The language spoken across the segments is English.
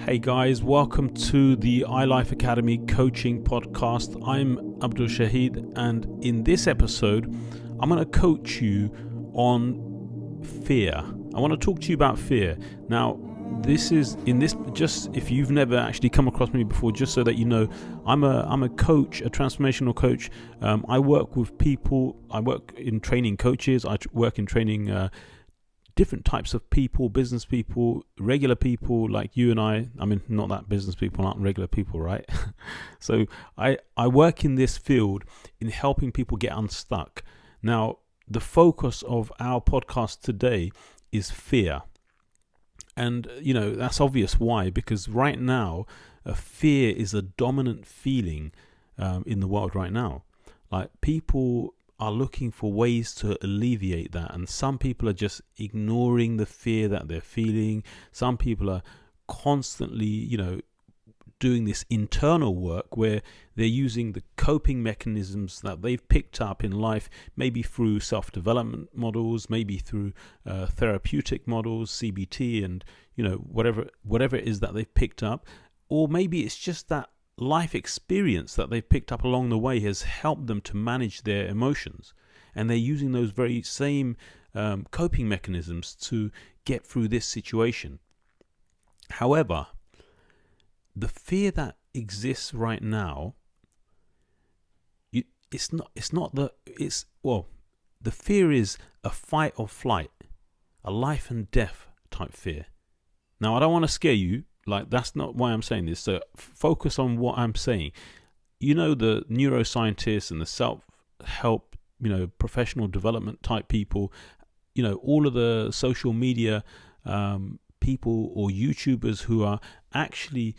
Hey guys, welcome to the iLife Academy Coaching Podcast. I'm Abdul Shahid, and in this episode, I'm going to coach you on fear. I want to talk to you about fear. Now, just if you've never actually come across me before, just so that you know, I'm a coach, a transformational coach. I work with people. I work in training coaches. I work in training different types of people, business people, regular people like you and I. I mean, not that business people aren't regular people, right? So I work in this field in helping people get unstuck. Now, the focus of our podcast today is fear. And, that's obvious why, because right now, fear is a dominant feeling in the world right now. Like, people are looking for ways to alleviate that, and some people are just ignoring the fear that they're feeling. Some people are constantly doing this internal work where they're using the coping mechanisms that they've picked up in life, maybe through self-development models, maybe through therapeutic models, CBT, and whatever it is that they've picked up, or maybe it's just that life experience that they've picked up along the way has helped them to manage their emotions, and they're using those very same coping mechanisms to get through this situation. However, the fear that exists right now, the fear is a fight or flight, a life and death type fear. Now, I don't want to scare you. Like, that's not why I'm saying this. So focus on what I'm saying. The neuroscientists and the self-help, professional development type people, all of the social media people or YouTubers who are actually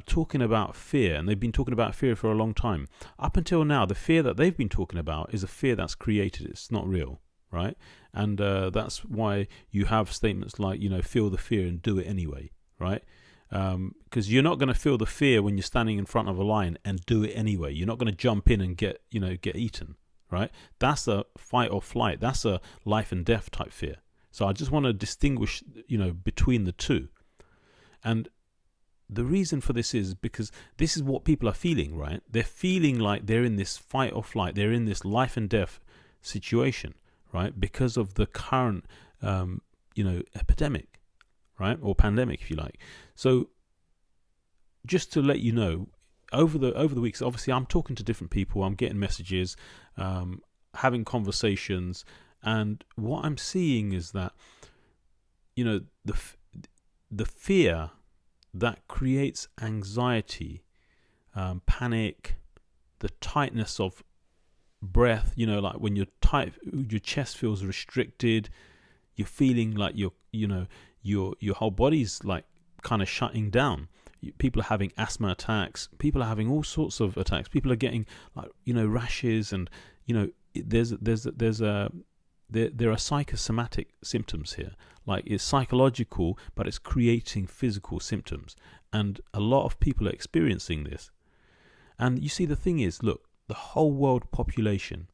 talking about fear, and they've been talking about fear for a long time. Up until now, the fear that they've been talking about is a fear that's created. It's not real, right? And that's why you have statements like, feel the fear and do it anyway, right? Because you're not going to feel the fear when you're standing in front of a lion and do it anyway. You're not going to jump in and get eaten, right? That's a fight or flight. That's a life and death type fear. So I just want to distinguish, between the two. And the reason for this is because this is what people are feeling, right? They're feeling like they're in this fight or flight. They're in this life and death situation, right? Because of the current, epidemic. Right, or pandemic, if you like. So, just to let you know, over the weeks, obviously, I'm talking to different people. I'm getting messages, having conversations, and what I'm seeing is that, the fear that creates anxiety, panic, the tightness of breath. Like when you're tight, your chest feels restricted. You're feeling like your whole body's like kind of shutting down. People are having asthma attacks. People are having all sorts of attacks. People are getting rashes, and there are psychosomatic symptoms here. Like, it's psychological, but it's creating physical symptoms, and a lot of people are experiencing this. And you see, the thing is, look, the whole world population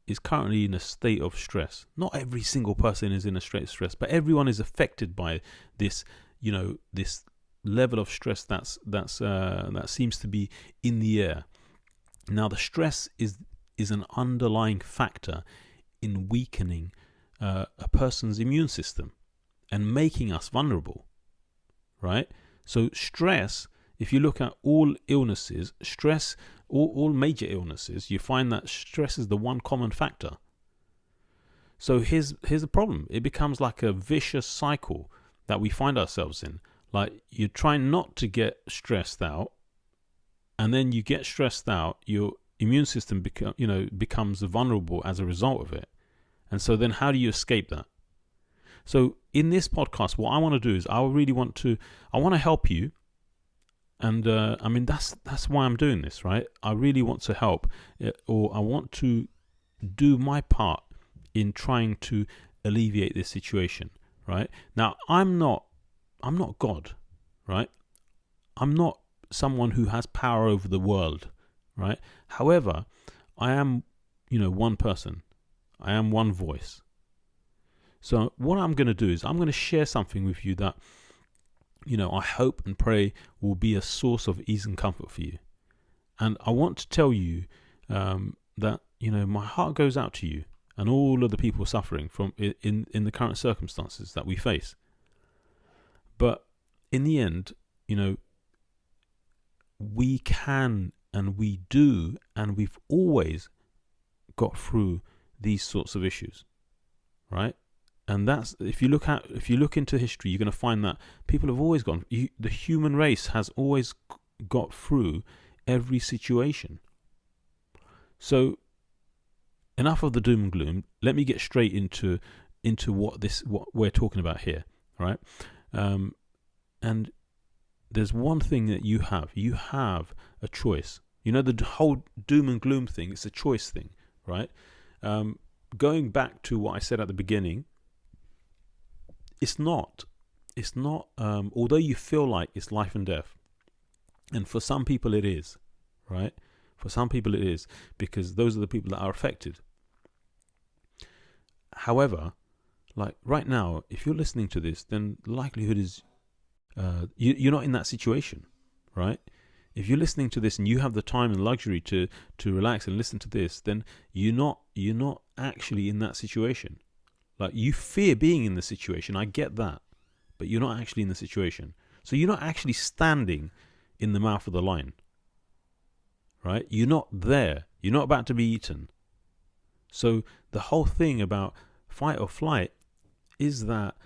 is currently in a state of stress. Not every single person is in a state of stress, but everyone is affected by this, this level of stress that seems to be in the air. Now, the stress is an underlying factor in weakening a person's immune system and making us vulnerable, right? So stress, if you look at all illnesses, stress, all major illnesses, you find that stress is the one common factor. So here's the problem. It becomes like a vicious cycle that we find ourselves in. Like, you try not to get stressed out, and then you get stressed out, your immune system becomes vulnerable as a result of it. And so then how do you escape that? So in this podcast, what I want to do is I want to help you. And that's why I'm doing this, right? I really want to help, or I want to do my part in trying to alleviate this situation, right? Now, I'm not God, right? I'm not someone who has power over the world, right? However, I am, one person. I am one voice. So what I'm going to do is I'm going to share something with you that I hope and pray will be a source of ease and comfort for you. And I want to tell you that, my heart goes out to you and all of the people suffering from in the current circumstances that we face. But in the end, we can and we do, and we've always got through these sorts of issues, right? And that's, if you look into history, you're going to find that people have always the human race has always got through every situation. So enough of the doom and gloom. Let me get straight into what we're talking about here, right? And there's one thing that you have a choice. The whole doom and gloom thing, it's a choice thing, right? Going back to what I said at the beginning, it's not, although you feel like it's life and death, and for some people it is, right? For some people it is, because those are the people that are affected. However, like right now, if you're listening to this, then the likelihood is you're not in that situation, right? If you're listening to this and you have the time and luxury to relax and listen to this, then you're not actually in that situation. Like, you fear being in the situation, I get that, but you're not actually in the situation. So you're not actually standing in the mouth of the lion, right? You're not there. You're not about to be eaten. So the whole thing about fight or flight is that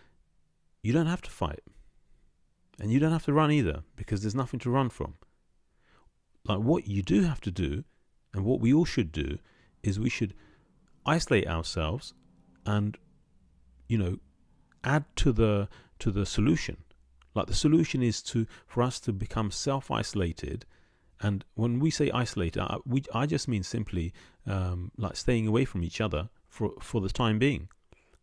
you don't have to fight. And you don't have to run either, because there's nothing to run from. Like, what you do have to do, and what we all should do, is we should isolate ourselves and, add to the solution. Like, the solution is for us to become self-isolated. And when we say isolated, I just mean simply like staying away from each other for the time being.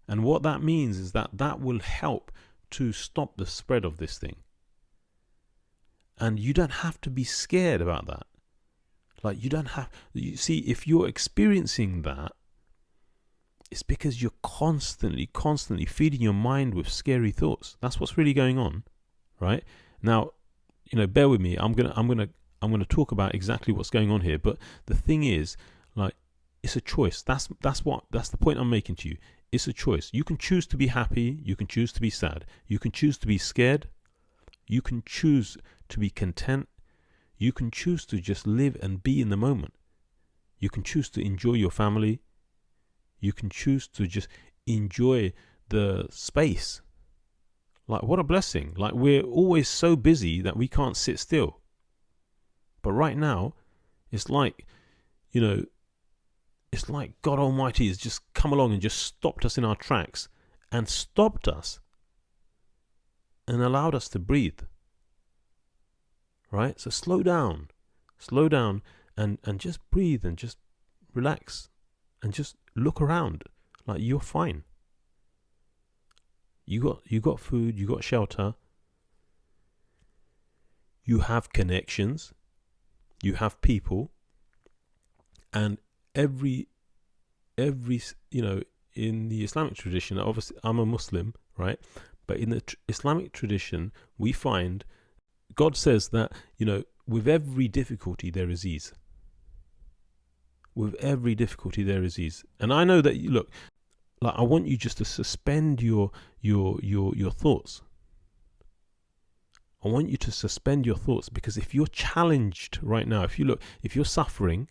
And what that means is that will help to stop the spread of this thing. And you don't have to be scared about that. Like, you see, if you're experiencing that, it's because you're constantly feeding your mind with scary thoughts. That's what's really going on, right? Now, bear with me. I'm gonna talk about exactly what's going on here. But the thing is, like, it's a choice. That's the point I'm making to you. It's a choice. You can choose to be happy. You can choose to be sad. You can choose to be scared. You can choose to be content. You can choose to just live and be in the moment. You can choose to enjoy your family. You can choose to just enjoy the space. Like, what a blessing. Like, we're always so busy that we can't sit still. But right now, it's like, it's like God Almighty has just come along and just stopped us in our tracks and stopped us and allowed us to breathe. Right? So slow down and just breathe and just relax and just look around. Like, you're fine. You got food, you got shelter. You have connections. You have people. And every in the Islamic tradition, obviously I'm a Muslim, right? But in the Islamic tradition, we find God says that, with every difficulty there is ease. With every difficulty there is ease. And I know that, look, like, I want you just to suspend your thoughts. I want you to suspend your thoughts, because if you're challenged right now, if you're suffering,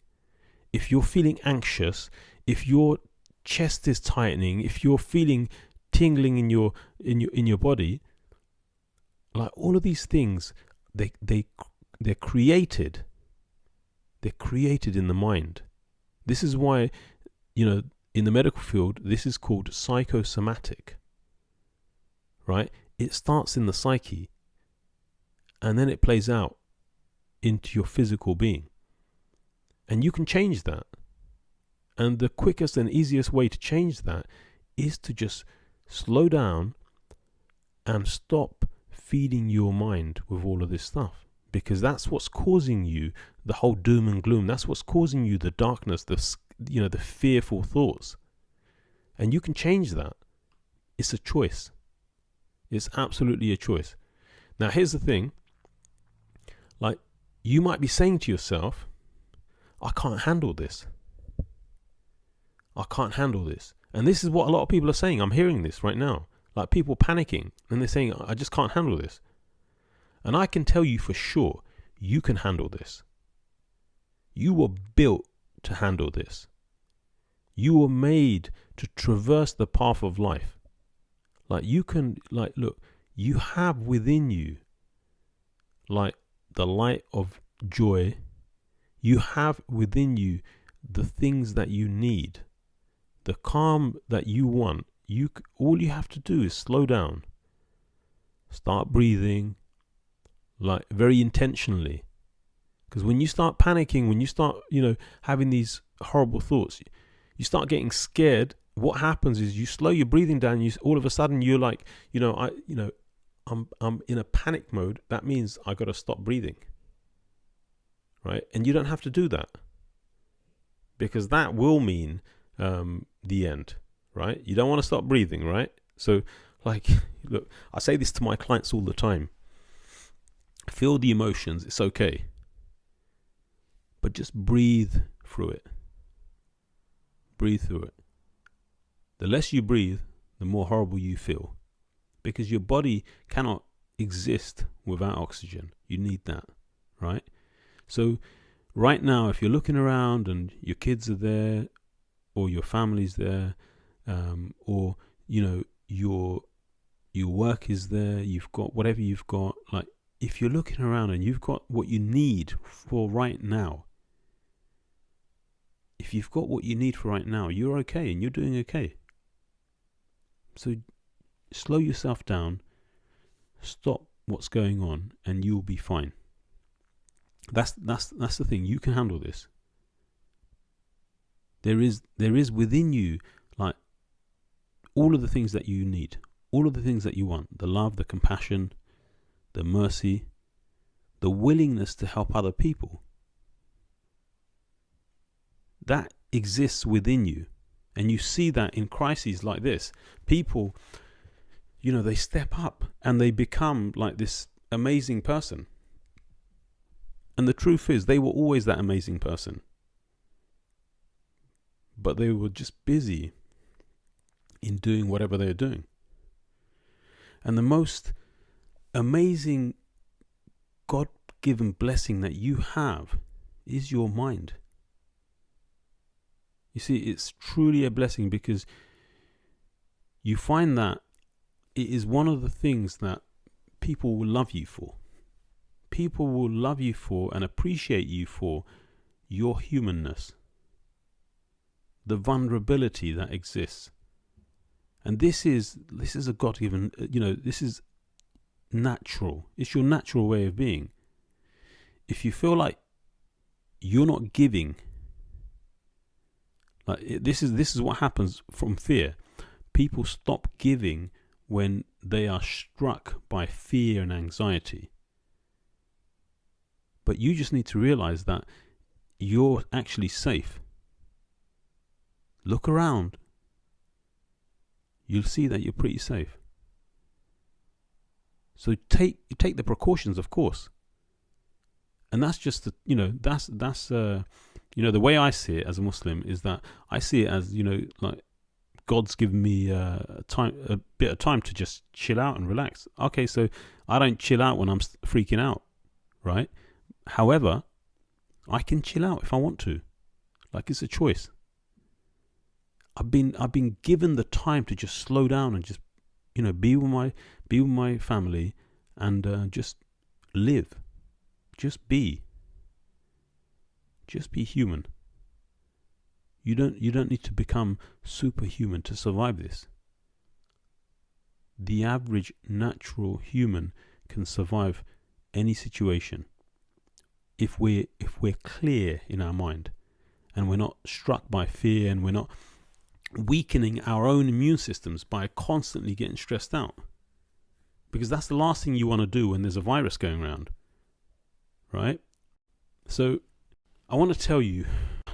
if you're feeling anxious, if your chest is tightening, if you're feeling tingling in your body, like, all of these things, they're created in the mind. This is why, in the medical field, this is called psychosomatic, right? It starts in the psyche and then it plays out into your physical being. And you can change that. And the quickest and easiest way to change that is to just slow down and stop feeding your mind with all of this stuff, because that's what's causing you the whole doom and gloom. That's what's causing you the darkness, the fearful thoughts. And you can change that. It's a choice. It's absolutely a choice. Now, here's the thing. Like, you might be saying to yourself, I can't handle this. I can't handle this. And this is what a lot of people are saying. I'm hearing this right now. Like, people panicking and they're saying, I just can't handle this. And I can tell you for sure, you can handle this. You were built to handle this. You were made to traverse the path of life. Like, you can, like, look, you have within you, like, the light of joy. You have within you the things that you need, the calm that you want. All you have to do is slow down, start breathing, like, very intentionally. Because when you start panicking, when you start, having these horrible thoughts, you start getting scared. What happens is you slow your breathing down. All of a sudden you're like, I'm in a panic mode. That means I got to stop breathing, right? And you don't have to do that, because that will mean the end, right? You don't want to stop breathing, right? So, like, look, I say this to my clients all the time. Feel the emotions. It's okay, but just breathe through it. Breathe through it. The less you breathe, the more horrible you feel, because your body cannot exist without oxygen. You need that, right? So right now, if you're looking around and your kids are there, or your family's there, or your work is there, you've got whatever you've got, like, if you're looking around and you've got what you need for right now, if you've got what you need for right now, you're okay and you're doing okay. So slow yourself down, stop what's going on, and you'll be fine. That's the thing. You can handle this. There is within you, like, all of the things that you need, all of the things that you want: the love, the compassion, the mercy, the willingness to help other people. That exists within you. And you see that in crises like this. People, they step up and they become like this amazing person. And the truth is, they were always that amazing person. But they were just busy in doing whatever they were doing. And the most amazing God-given blessing that you have is your mind. You see, it's truly a blessing, because you find that it is one of the things that people will love you for. People will love you for and appreciate you for your humanness, the vulnerability that exists. And this is a God-given, this is natural. It's your natural way of being. If you feel like you're not giving, like, this is what happens from fear. People stop giving when they are struck by fear and anxiety. But you just need to realize that you're actually safe. Look around. You'll see that you're pretty safe. So take the precautions, of course. And that's just the way I see it as a Muslim is that I see it as, like, God's given me a bit of time to just chill out and relax. Okay, so I don't chill out when I'm freaking out, right? However, I can chill out if I want to. Like, it's a choice. I've been given the time to just slow down and just, be with my family and just live. Just be human. You don't need to become superhuman to survive this. The average natural human can survive any situation if we're clear in our mind, and we're not struck by fear, and we're not weakening our own immune systems by constantly getting stressed out. Because that's the last thing you want to do when there's a virus going around, right? So I want to tell you,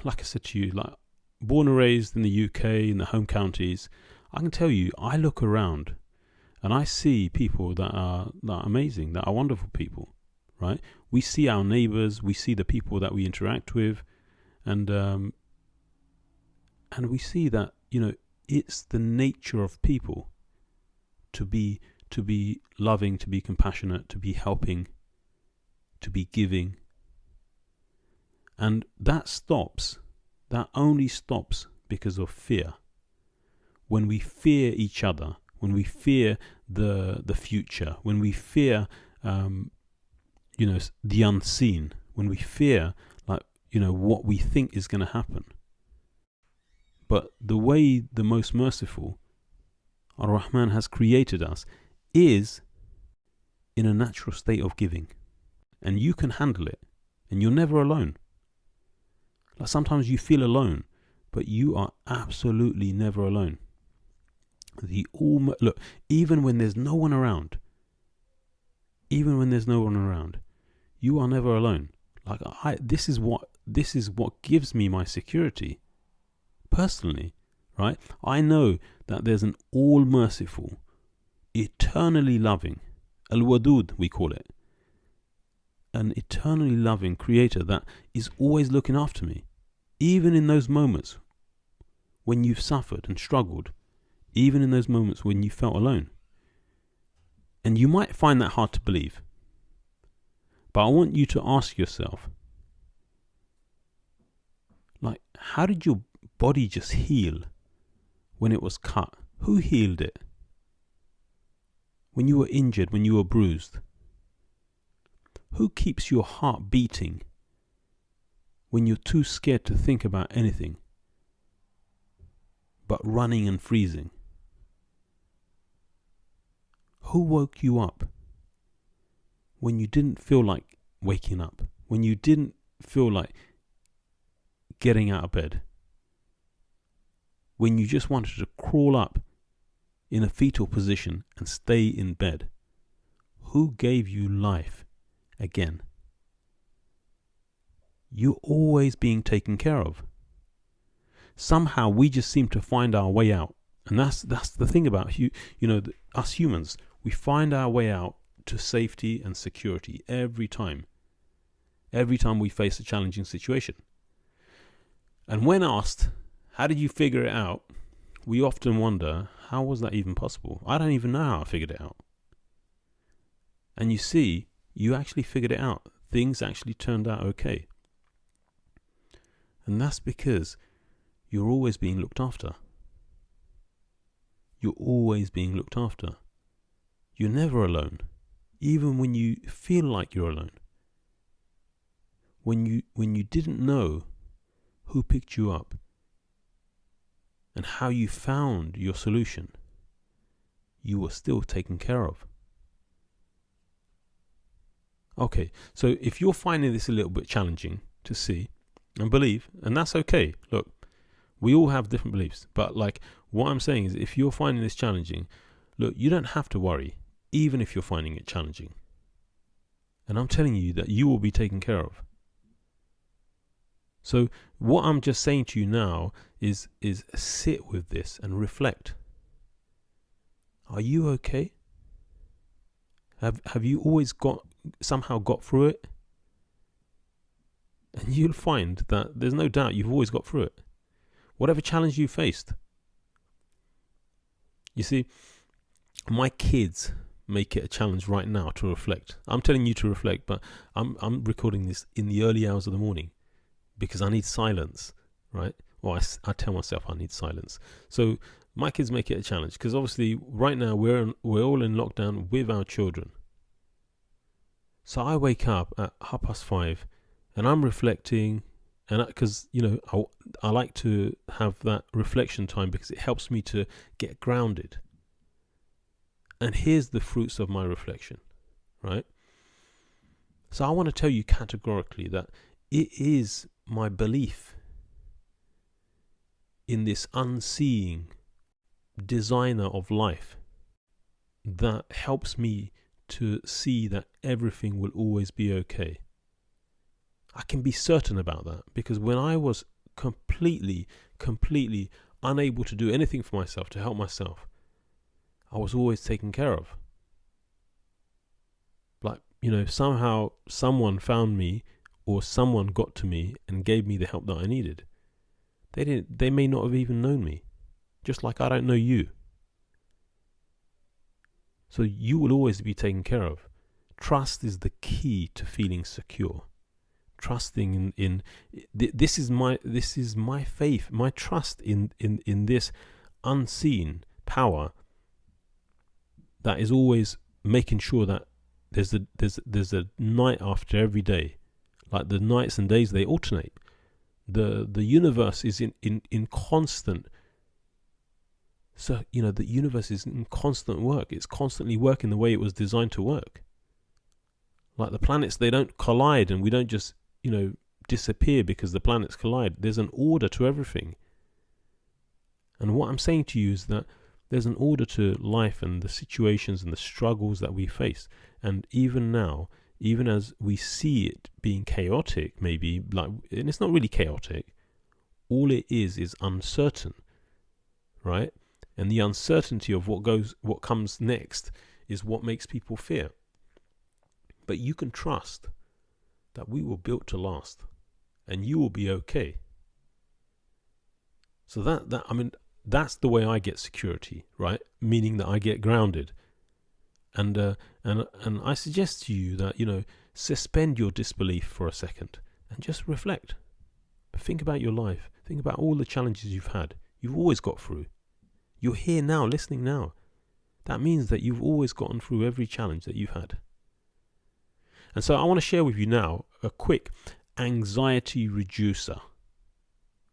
like I said to you, like, born and raised in the UK, in the home counties, I can tell you, I look around And I see people that are amazing, that are wonderful people, right? We see our neighbors, we see the people that we interact with, and we see that, it's the nature of people to be loving, to be compassionate, to be helping, to be giving. And that only stops because of fear. When we fear each other, when we fear the future, when we fear the unseen, when we fear what we think is going to happen. But the way the most merciful, Ar-Rahman, has created us is in a natural state of giving. And you can handle it. And you're never alone. Like sometimes you feel alone, but you are absolutely never alone. Look, even when there's no one around, you are never alone. Like this is what gives me my security. Personally, right? I know that there's an all-merciful, eternally loving, Al-Wadud we call it, an eternally loving creator that is always looking after me. Even in those moments when you've suffered and struggled, even in those moments when you felt alone. And you might find that hard to believe. But I want you to ask yourself, like, how did your body just heal when it was cut? Who healed it? When you were injured, when you were bruised? Who keeps your heart beating when you're too scared to think about anything but running and freezing? Who woke you up when you didn't feel like waking up? When you didn't feel like getting out of bed? When you just wanted to crawl up in a fetal position and stay in bed? Who gave you life again? You're always being taken care of. Somehow we just seem to find our way out. And that's the thing about us humans. We find our way out to safety and security every time we face a challenging situation. And when asked, how did you figure it out? We often wonder, how was that even possible? I don't even know how I figured it out. And you see, you actually figured it out. Things actually turned out okay. And that's because you're always being looked after. You're always being looked after. You're never alone, even when you feel like you're alone. When you didn't know who picked you up and how you found your solution, you were still taken care of. Okay, so if you're finding this a little bit challenging to see and believe, and that's okay. Look, we all have different beliefs, but like what I'm saying is, if you're finding this challenging, look, you don't have to worry, even if you're finding it challenging. And I'm telling you that you will be taken care of. So what I'm just saying to you now is sit with this and reflect. Are you okay? Have you always somehow got through it? And you'll find that there's no doubt you've always got through it. Whatever challenge you faced. You see, my kids make it a challenge right now to reflect. I'm telling you to reflect, but I'm recording this in the early hours of the morning because I need silence, right? Well, I tell myself I need silence. So my kids make it a challenge because obviously right now we're all in lockdown with our children. So I wake up at 5:30 and I'm reflecting, and because I like to have that reflection time because it helps me to get grounded. And here's the fruits of my reflection, right? So I want to tell you categorically that it is my belief in this unseeing designer of life that helps me to see that everything will always be okay. I can be certain about that because when I was completely unable to do anything for myself, to help myself, I was always taken care of. Like, somehow someone found me, or someone got to me and gave me the help that I needed. They may not have even known me, just like I don't know you. So you will always be taken care of. Trust is the key to feeling secure. Trusting this is my faith, my trust in this unseen power that is always making sure that there's a night after every day. Like the nights and days, they alternate. The universe is in constant. So the universe is in constant work. It's constantly working the way it was designed to work. Like the planets, they don't collide, and we don't just disappear because the planets collide. There's an order to everything. And what I'm saying to you is that there's an order to life and the situations and the struggles that we face. And even now, even as we see it being chaotic, maybe, and it's not really chaotic, all it is uncertain, right? And the uncertainty of what comes next is what makes people fear. But you can trust that we were built to last, and you will be okay. So that's the way I get security, right? Meaning that I get grounded. And I suggest to you that, suspend your disbelief for a second and just reflect. Think about your life. Think about all the challenges you've had. You've always got through. You're here now, listening now. That means that you've always gotten through every challenge that you've had. And so I want to share with you now a quick anxiety reducer,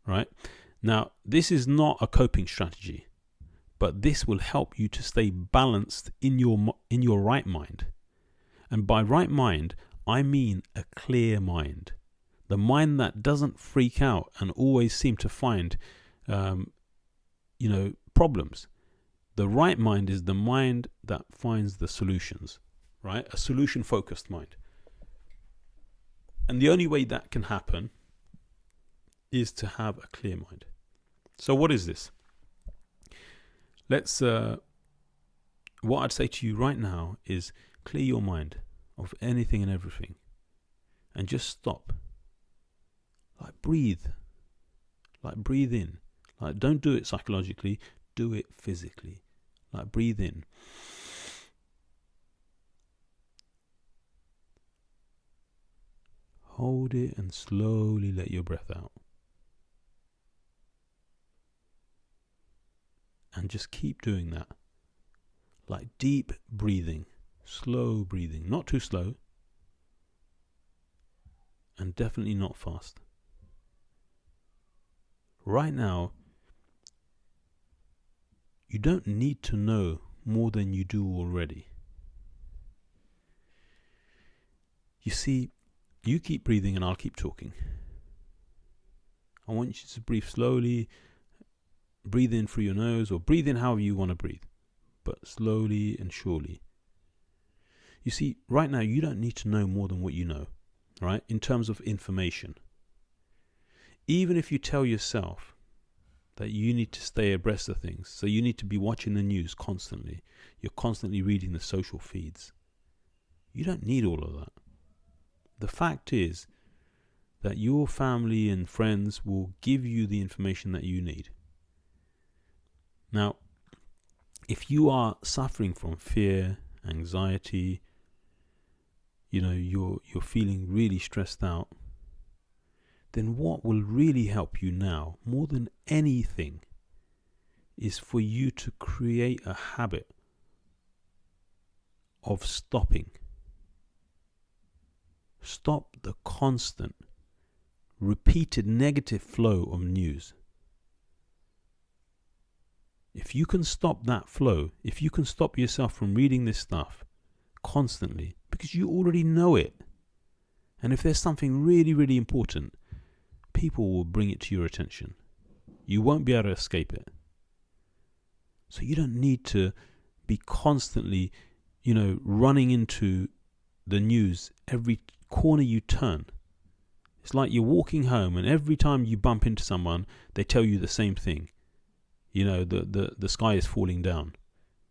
right? Now, this is not a coping strategy, but this will help you to stay balanced in your right mind. And by right mind, I mean a clear mind. The mind that doesn't freak out and always seem to find, problems. The right mind is the mind that finds the solutions, right? A solution-focused mind. And the only way that can happen is to have a clear mind. So what is this? What I'd say to you right now is clear your mind of anything and everything and just stop. Breathe in. Don't do it psychologically, do it physically. Breathe in. Hold it and slowly let your breath out. And just keep doing that. Deep breathing, slow breathing, not too slow, and definitely not fast. Right now, you don't need to know more than you do already. You see, you keep breathing and I'll keep talking. I want you to breathe slowly. Breathe in through your nose, or breathe in however you want to breathe, but slowly and surely. You see, right now you don't need to know more than what you know, right? In terms of information. Even if you tell yourself that you need to stay abreast of things, so you need to be watching the news constantly, you're constantly reading the social feeds, you don't need all of that. The fact is that your family and friends will give you the information that you need. Now, if you are suffering from fear, anxiety, you're feeling really stressed out, then what will really help you now, more than anything, is for you to create a habit of stopping. Stop the constant, repeated negative flow of news. If you can stop that flow, if you can stop yourself from reading this stuff constantly, because you already know it, and if there's something really, really important, people will bring it to your attention. You won't be able to escape it. So you don't need to be constantly, running into the news every corner you turn. It's like you're walking home and every time you bump into someone, they tell you the same thing. The sky is falling down.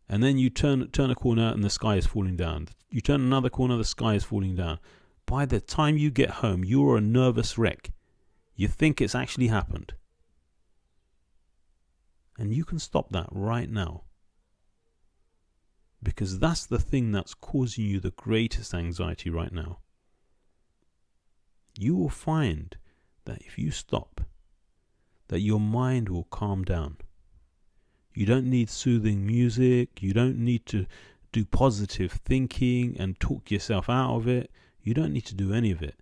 And then you turn a corner and the sky is falling down. You turn another corner, the sky is falling down. By the time you get home, you're a nervous wreck. You think it's actually happened. And you can stop that right now. Because that's the thing that's causing you the greatest anxiety right now. You will find that if you stop, that your mind will calm down. You don't need soothing music. You don't need to do positive thinking and talk yourself out of it. You don't need to do any of it.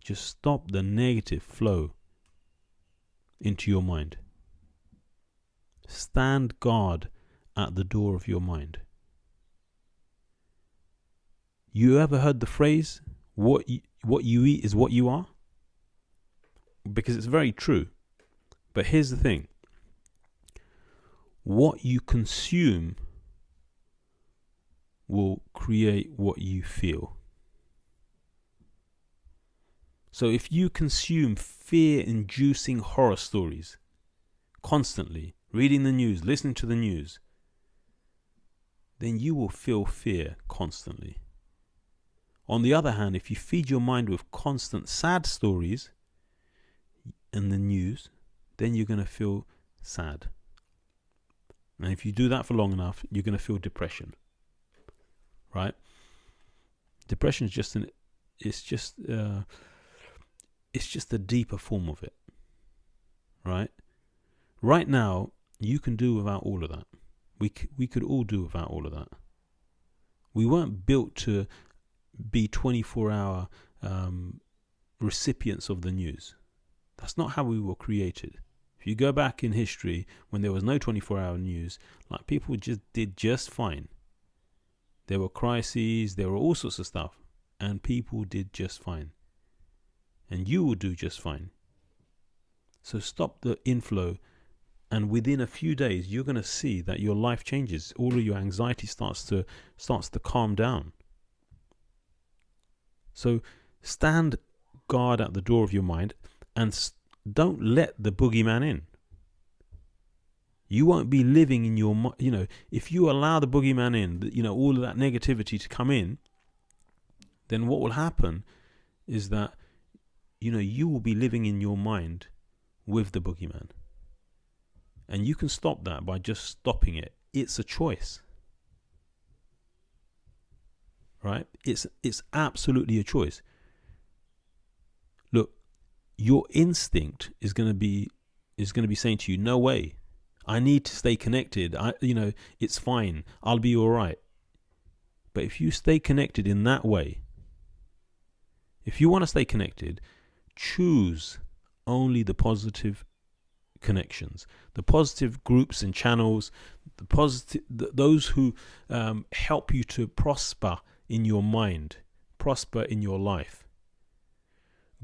Just stop the negative flow into your mind. Stand guard at the door of your mind. You ever heard the phrase, what you eat is what you are? Because it's very true. But here's the thing. What you consume will create what you feel. So if you consume fear-inducing horror stories constantly, reading the news, listening to the news, then you will feel fear constantly. On the other hand, if you feed your mind with constant sad stories in the news, then you're going to feel sad. And if you do that for long enough, you're going to feel depression. Right? Depression is just a deeper form of it. Right? Right now, you can do without all of that. We could all do without all of that. We weren't built to be 24-hour recipients of the news. That's not how we were created. If you go back in history, when there was no 24-hour news, like people did just fine. There were crises, there were all sorts of stuff, and people did just fine. And you will do just fine. So stop the inflow, and within a few days, you're going to see that your life changes. All of your anxiety starts to calm down. So stand guard at the door of your mind and don't let the boogeyman in. You won't be living in your, if you allow the boogeyman in, all of that negativity to come in, then what will happen is that, you will be living in your mind with the boogeyman. And you can stop that by just stopping it. It's a choice. Right? It's absolutely a choice. Look, your instinct is going to be saying to you, no way. I need to stay connected. It's fine. I'll be all right. But if you stay connected in that way, if you want to stay connected, choose only the positive connections, the positive groups and channels, those who help you to prosper in your mind, prosper in your life.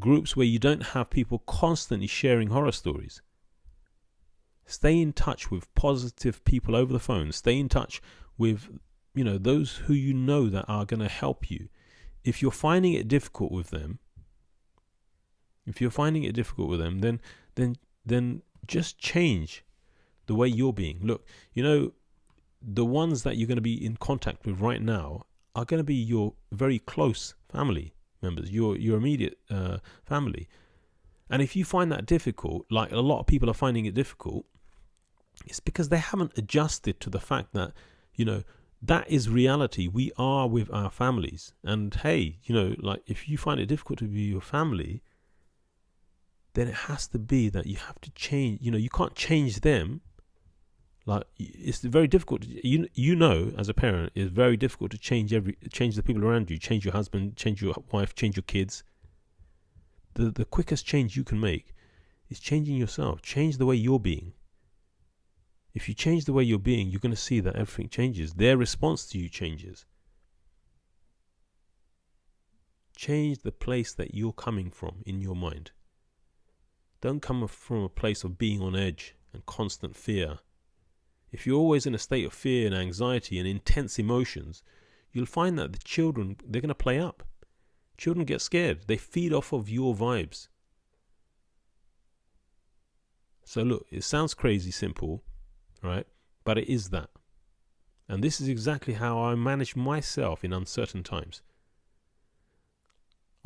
Groups where you don't have people constantly sharing horror stories. Stay in touch with positive people over the phone. Stay in touch with, those who that are going to help you. If you're finding it difficult with them, then just change the way you're being. Look, the ones that you're going to be in contact with right now are going to be your very close family members, your immediate family. And if you find that difficult, like a lot of people are finding it difficult, it's because they haven't adjusted to the fact that, that is reality. We are with our families. And hey, if you find it difficult to be your family, then it has to be that you have to change. You can't change them. Like, it's very difficult. As a parent, it's very difficult to change the people around you. Change your husband, change your wife, change your kids. The quickest change you can make is changing yourself. Change the way you're being. If you change the way you're being, you're going to see that everything changes. Their response to you changes. Change the place that you're coming from in your mind. Don't come from a place of being on edge and constant fear. If you're always in a state of fear and anxiety and intense emotions, you'll find that the children, they're going to play up. Children get scared. They feed off of your vibes. So look, it sounds crazy simple, right? But it is that. And this is exactly how I manage myself in uncertain times.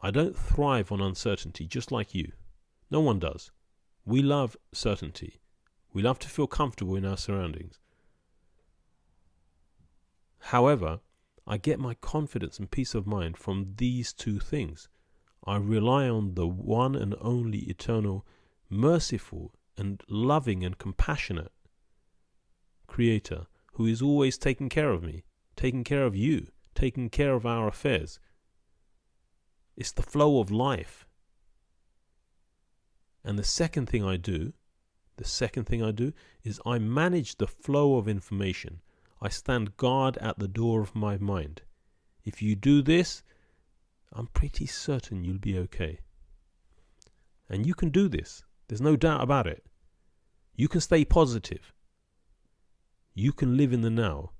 I don't thrive on uncertainty, just like you. No one does. We love certainty. We love to feel comfortable in our surroundings. However, I get my confidence and peace of mind from these two things. I rely on the one and only eternal, merciful and loving and compassionate Creator who is always taking care of me, taking care of you, taking care of our affairs. It's the flow of life. And the second thing I do is I manage the flow of information. I stand guard at the door of my mind. If you do this, I'm pretty certain you'll be okay. And you can do this. There's no doubt about it. You can stay positive. You can live in the now.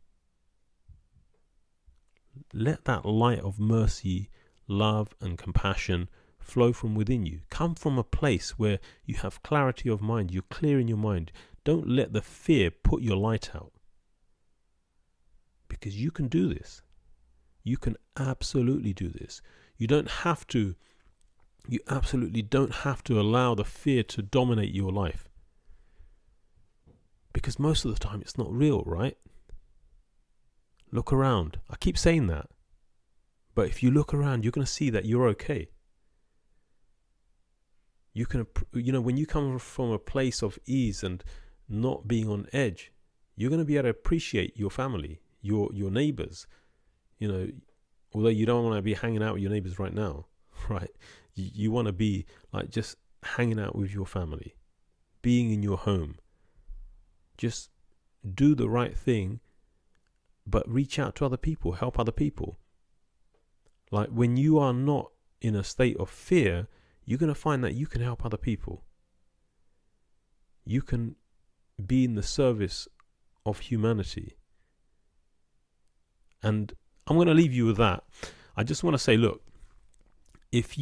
Let that light of mercy, love and compassion flow from within you. Come from a place where you have clarity of mind. You're clear in your mind. Don't let the fear put your light out. Because you can do this. You can absolutely do this. You absolutely don't have to allow the fear to dominate your life. Because most of the time it's not real, right? Look around. I keep saying that. But if you look around, you're going to see that you're okay. You can, when you come from a place of ease and not being on edge, you're going to be able to appreciate your family, your neighbors. Although you don't want to be hanging out with your neighbors right now, right? You want to be like just hanging out with your family, being in your home. Just do the right thing, but reach out to other people, help other people. Like when you are not in a state of fear, you're going to find that you can help other people. You can be in the service of humanity. And I'm going to leave you with that. I just want to say, look, if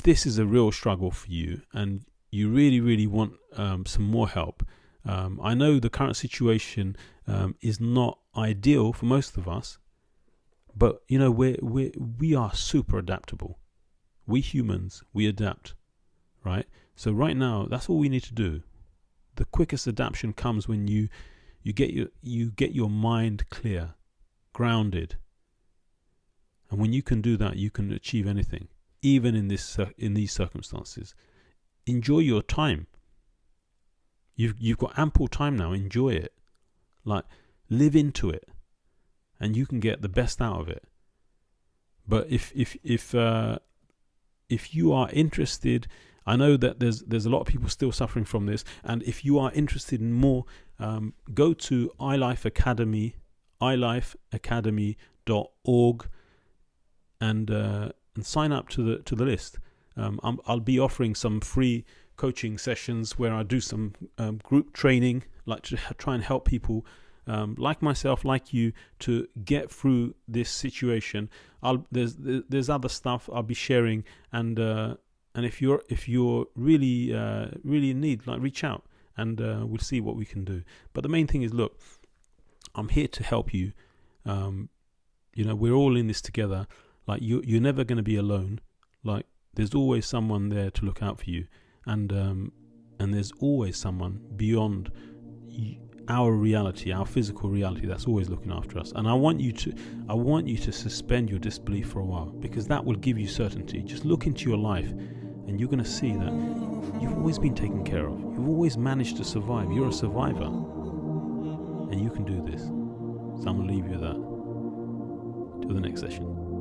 this is a real struggle for you and you really, really want some more help, I know the current situation is not ideal for most of us, but we are super adaptable. We humans, we adapt, right? So right now, that's all we need to do. The quickest adaptation comes when you get your mind clear, grounded, and when you can do that, you can achieve anything, even in these circumstances. Enjoy your time. You've got ample time now. Enjoy it, like live into it, and you can get the best out of it. But if you are interested, I know that there's a lot of people still suffering from this, and if you are interested in more, go to ilifeacademy.org and sign up to the list. I'll be offering some free coaching sessions where I do some group training, like to try and help people like myself, like you, to get through this situation. There's other stuff I'll be sharing, and if you're really in need, like reach out and we'll see what we can do. But the main thing is, look, I'm here to help you. We're all in this together. Like you're never going to be alone. Like there's always someone there to look out for you, and there's always someone beyond our reality, our physical reality, that's always looking after us. And I want you to suspend your disbelief for a while, because that will give you certainty. Just look into your life and you're going to see that you've always been taken care of. You've always managed to survive. You're a survivor, and you can do this. So I'm going to leave you with that. Till the next session.